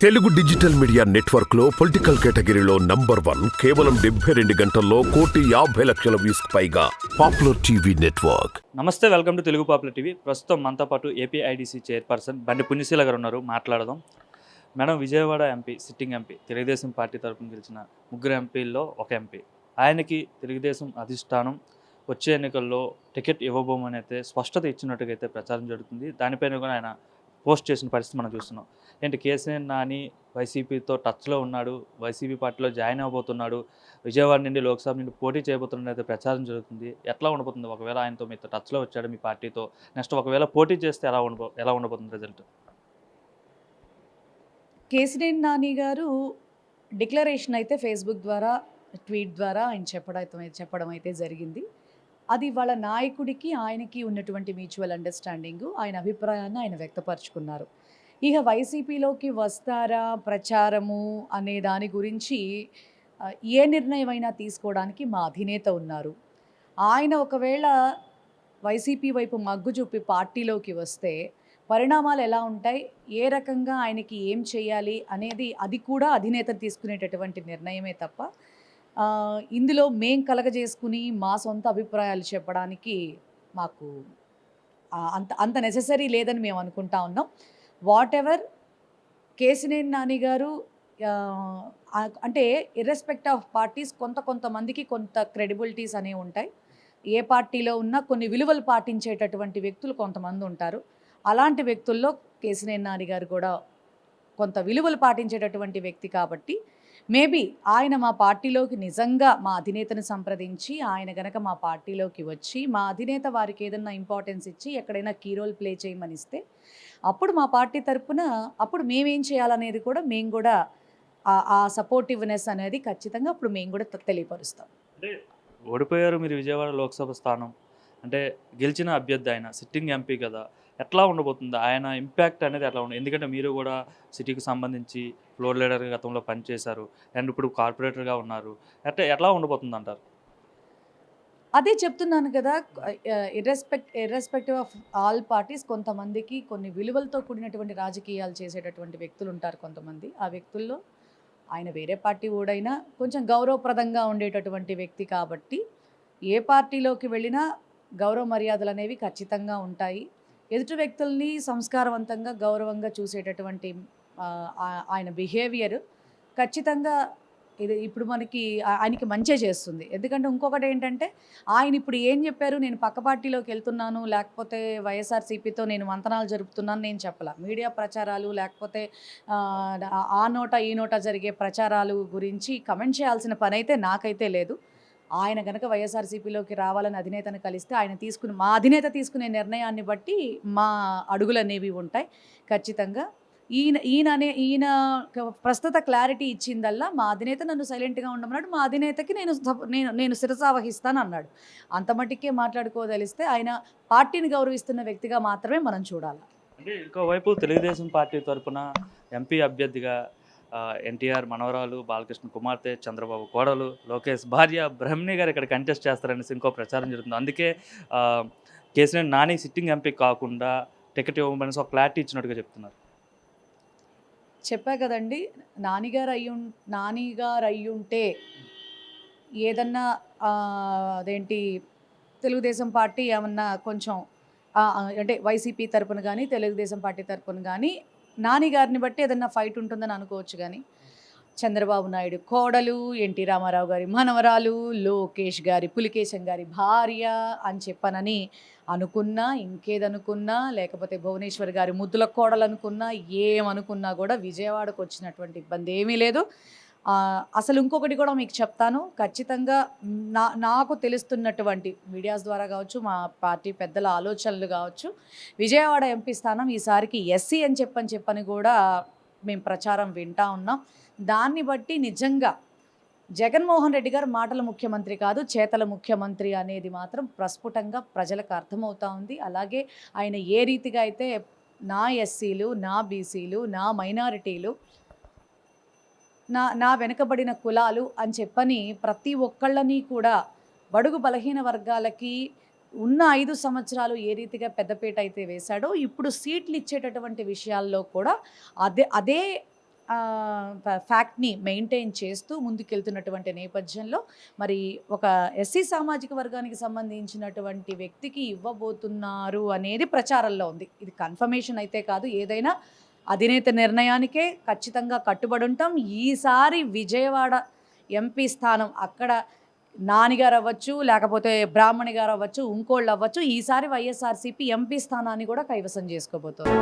Telugu digital media network లో political కేటగిరీలో number 1 కేవలం 72 గంటల్లో 1,50,00,000 వ్యూస్ పైగా పాపులర్ టీవీ నెట్వర్క్. నమస్తే, welcome to Telugu popular TV. ప్రస్తుతం మనతో పాటు ఏపీఐడిసి చైర్పర్సన్ బండి పుణ్యశీల గారు ఉన్నారు. మాట్లాడదాం. Madam, Vijayawada MP, sitting MP, Telugu Desam party తరఫున గెలిచిన ముగ్గురు ఎంపీల్లో ఒక ఎంపీ. ఆయనకి తెలుగుదేశం అధిష్టానం వచ్చే ఎన్నికల్లో టికెట్ ఇవ్వబోమని అయితే స్పష్టత ఇచ్చినట్టుగా అయితే ప్రచారం జరుగుతుంది. దానిపైన కూడా ఆయన పోస్ట్ చేసిన పరిస్థితి మనం చూస్తున్నాం. ఏంటి, కేసీఆర్ నాని వైసీపీతో టచ్లో ఉన్నాడు, వైసీపీ పార్టీలో జాయిన్ అవ్వబోతున్నాడు, విజయవాడ నుండి లోక్సభ నుండి పోటీ చేయబోతున్నది అయితే ప్రచారం జరుగుతుంది. ఎట్లా ఉండబోతుంది? ఒకవేళ ఆయనతో మీతో టచ్లో వచ్చాడు మీ పార్టీతో, నెక్స్ట్ ఒకవేళ పోటీ చేస్తే ఎలా ఉండబోతుంది రిజల్ట్? కేసినేని నాని గారు డిక్లరేషన్ అయితే ఫేస్బుక్ ద్వారా, ట్వీట్ ద్వారా ఆయన చెప్పడం అయితే జరిగింది. అది వాళ్ళ నాయకుడికి ఆయనకి ఉన్నటువంటి మ్యూచువల్ అండర్స్టాండింగు, ఆయన అభిప్రాయాన్ని ఆయన వ్యక్తపరుచుకున్నారు. ఇక వైసీపీలోకి వస్తారా, ప్రచారము అనే దాని గురించి ఏ నిర్ణయం అయినా తీసుకోవడానికి మా అధినేత ఉన్నారు. ఆయన ఒకవేళ వైసీపీ వైపు మగ్గు చూపి పార్టీలోకి వస్తే పరిణామాలు ఎలా ఉంటాయి, ఏ రకంగా ఆయనకి ఏం చేయాలి అనేది అది కూడా అధినేత తీసుకునేటటువంటి నిర్ణయమే తప్ప ఇందులో మేం కలగజేసుకుని మా సొంత అభిప్రాయాలు చెప్పడానికి మాకు అంత నెససరీ లేదని మేము అనుకుంటా ఉన్నాం. వాట్ ఎవర్ కేసినేని నాని గారు అంటే ఇర్రెస్పెక్ట్ ఆఫ్ పార్టీస్ కొంతమందికి కొంత క్రెడిబిలిటీస్ అనేవి ఉంటాయి. ఏ పార్టీలో ఉన్నా కొన్ని విలువలు పాటించేటటువంటి వ్యక్తులు కొంతమంది ఉంటారు. అలాంటి వ్యక్తుల్లో కేసినేని నాని గారు కూడా కొంత విలువలు పాటించేటటువంటి వ్యక్తి కాబట్టి మేబీ ఆయన మా పార్టీలోకి నిజంగా మా అధినేతను సంప్రదించి ఆయన గనక మా పార్టీలోకి వచ్చి మా అధినేత వారికి ఏదన్నా ఇంపార్టెన్స్ ఇచ్చి ఎక్కడైనా కీ రోల్ ప్లే చేయమని ఇస్తే అప్పుడు మా పార్టీ తరపున అప్పుడు మేమేం చేయాలనేది కూడా మేము కూడా ఆ సపోర్టివ్నెస్ అనేది ఖచ్చితంగా అప్పుడు మేము కూడా తెలియపరుస్తాం. అంటే ఓడిపోయారు మీరు విజయవాడ లోక్సభ స్థానం, అంటే గెలిచిన అభ్యర్థి ఆయన సిట్టింగ్ ఎంపీ కదా, ఎట్లా ఉండబోతుంది ఆయన ఇంపాక్ట్ అనేది ఎట్లా ఉండదు? ఎందుకంటే మీరు కూడా సిటీకి సంబంధించి ఫ్లోర్ లీడర్గా గతంలో పనిచేశారు అండ్ ఇప్పుడు కార్పొరేటర్గా ఉన్నారు. ఎట్లా ఉండబోతుంది అంటారు? అదే చెప్తున్నాను కదా, ఇర్రెస్పెక్టివ్ ఆఫ్ ఆల్ పార్టీస్ కొంతమందికి కొన్ని విలువలతో కూడినటువంటి రాజకీయాలు చేసేటటువంటి వ్యక్తులు ఉంటారు కొంతమంది. ఆ వ్యక్తుల్లో ఆయన వేరే పార్టీ ఓడైనా కొంచెం గౌరవప్రదంగా ఉండేటటువంటి వ్యక్తి కాబట్టి ఏ పార్టీలోకి వెళ్ళినా గౌరవ మర్యాదలు అనేవి ఖచ్చితంగా ఉంటాయి. ఎదుటి వ్యక్తుల్ని సంస్కారవంతంగా గౌరవంగా చూసేటటువంటి ఆయన బిహేవియర్ ఖచ్చితంగా ఇది ఇప్పుడు మనకి ఆయనకి మంచే చేస్తుంది. ఎందుకంటే ఇంకొకటి ఏంటంటే ఆయన ఇప్పుడు ఏం చెప్పారు, నేను పక్క పార్టీలోకి వెళ్తున్నాను లేకపోతే వైఎస్ఆర్సీపీతో నేను మంతనాలు జరుపుతున్నాను నేను చెప్పాల. మీడియా ప్రచారాలు లేకపోతే ఆ నోట ఈ నోట జరిగే ప్రచారాలు గురించి కమెంట్ చేయాల్సిన పని అయితే నాకైతే లేదు. ఆయన కనుక వైఎస్ఆర్సీపీలోకి రావాలని అధినేతను కలిస్తే మా అధినేత తీసుకునే నిర్ణయాన్ని బట్టి మా అడుగులు అనేవి ఉంటాయి. ఖచ్చితంగా ఈయన ప్రస్తుత క్లారిటీ ఇచ్చిందల్లా మా అధినేత నన్ను సైలెంట్గా ఉండమన్నాడు, మా అధినేతకి నేను శిరసావహిస్తాను అన్నాడు. అంత మట్టికే మాట్లాడుకోదలిస్తే ఆయన పార్టీని గౌరవిస్తున్న వ్యక్తిగా మాత్రమే మనం చూడాలి. అంటే ఇంకోవైపు తెలుగుదేశం పార్టీ తరఫున ఎంపీ అభ్యర్థిగా ఎన్టీఆర్ మనవరాలు, బాలకృష్ణ కుమార్తె, చంద్రబాబు కోడలు, లోకేష్ భార్య బ్రహ్మణి గారు ఇక్కడ కంటెస్ట్ చేస్తారనేసి ఇంకో ప్రచారం జరుగుతుంది. అందుకే కేసీఆర్ నాని సిట్టింగ్ ఎంపీ కాకుండా టికెట్ ఇవ్వమనేసి ఒక క్లారిటీ ఇచ్చినట్టుగా చెప్తున్నారు. చెప్పా కదండి, నానిగారు అయ్యుంటే ఏదన్నా అదేంటి తెలుగుదేశం పార్టీ ఏమన్నా కొంచెం అంటే వైసీపీ తరపున కానీ తెలుగుదేశం పార్టీ తరపున కానీ నాని గారిని బట్టి ఏదన్నా ఫైట్ ఉంటుందని అనుకోవచ్చు. కానీ చంద్రబాబు నాయుడు కోడలు, ఎన్టీ రామారావు గారి మనవరాలు, లోకేష్ గారి పులికేశం గారి భార్య అని చెప్పనని అనుకున్నా, ఇంకేదనుకున్నా, లేకపోతే భువనేశ్వర్ గారి ముద్దుల కోడలు అనుకున్నా, ఏమనుకున్నా కూడా విజయవాడకు వచ్చినటువంటి ఇబ్బంది ఏమీ లేదు. అసలు ఇంకొకటి కూడా మీకు చెప్తాను, ఖచ్చితంగా నాకు తెలుస్తున్నటువంటి మీడియాస్ ద్వారా కావచ్చు, మా పార్టీ పెద్దల ఆలోచనలు కావచ్చు, విజయవాడ ఎంపీ స్థానం ఈసారికి ఎస్సీ అని చెప్పని కూడా మేము ప్రచారం వింటా ఉన్నాం. దాన్ని బట్టి నిజంగా జగన్మోహన్ రెడ్డి గారు మాటల ముఖ్యమంత్రి కాదు, చేతల ముఖ్యమంత్రి అనేది మాత్రం ప్రస్ఫుటంగా ప్రజలకు అర్థమవుతా ఉంది. అలాగే ఆయన ఏ రీతిగా అయితే నా ఎస్సీలు, నా బీసీలు, నా మైనారిటీలు, నా వెనుకబడిన కులాలు అని చెప్పని ప్రతి ఒక్కళ్ళని కూడా బడుగు బలహీన వర్గాలకి ఉన్న 5 సంవత్సరాలు ఏ రీతిగా పెద్దపీట అయితే వేశాడో ఇప్పుడు సీట్లు ఇచ్చేటటువంటి విషయాల్లో కూడా అదే ఫ్యాక్ట్ని మెయింటైన్ చేస్తూ ముందుకెళ్తున్నటువంటి నేపథ్యంలో మరి ఒక ఎస్సీ సామాజిక వర్గానికి సంబంధించినటువంటి వ్యక్తికి ఇవ్వబోతున్నారు అనేది ప్రచారంలో ఉంది. ఇది కన్ఫర్మేషన్ అయితే కాదు, ఏదైనా అధినేత నిర్ణయానికే ఖచ్చితంగా కట్టుబడి ఉంటాం. ఈసారి విజయవాడ ఎంపీ స్థానం అక్కడ నాని గారు అవ్వచ్చు, లేకపోతే బ్రాహ్మణి గారు అవ్వచ్చు, ఇంకోళ్ళు అవ్వచ్చు, ఈసారి వైఎస్ఆర్సీపీ ఎంపీ స్థానాన్ని కూడా కైవసం చేసుకోబోతోంది.